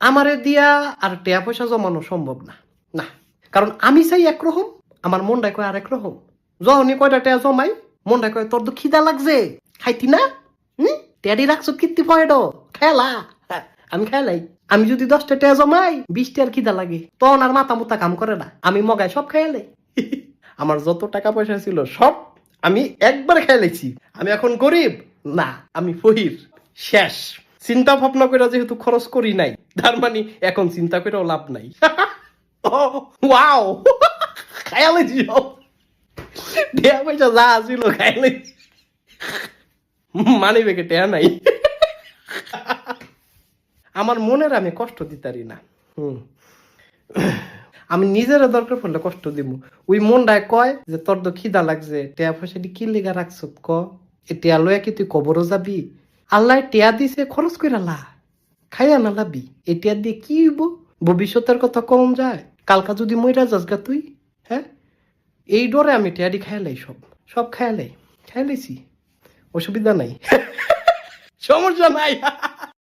আমারে দিয়া আর টেয়া পয়সা জমানো সম্ভব না, না। কারণ আমি চাই একরকম, আমার মনটাই কয় আরেক রকম। যখনই কয়টা টেয়া জমাই, মনটাই কয় তোর তো খিদা লাগছে, খাইতি না? টেয়ারি রাখছো কীর্তি পয়েড খেলা। আমি খেলাই। আমি যদি 10টা টেয়া জমাই, 20টার খিদা লাগে, তখন আর মাথা মুতা কাম করে না। আমি মগায় সব খেয়ালাই। আমার যত টাকা পয়সা ছিল সব আমি একবার খেয়ালাইছি। আমি এখন গরিব না, আমি ফহির। শেষ। চিন্তা ভাবনা করে যেহেতু খরচ করি নাই, তার মানে এখন চিন্তা করেও লাভ নাই। ওয়াও, খায়ালাইছি সব। টেয়া পয়সা যা ছিল খায়ালাইছি। মানি বেগে টেয়া নাই। আমার মনের আমি কষ্ট দিতারি না। আমি নিজের দরকার পড়লে কষ্ট দিব। ওই মনটায় কয় যে তোর তো খিদা লাগছে, টেয়া পয়সা কি লেগা রাখছ ক? এ টেয়া লয়া কি তুই কবরও যাবি? আল্লাহ টেয়া দিছে, খরচ করে লা, খাইয়া না লাবি। এই টেয়া দিয়ে কি হইব? ভবিষ্যতের কথা কম যায়। কালকা যদি মইরা যাস গা তুই, হ্যাঁ? এই ডরে আমি টেয়ারি খাইলাই, সব সব খাইলাই, খাইলাইছি। অসুবিধা নাই, সমস্যা নাই।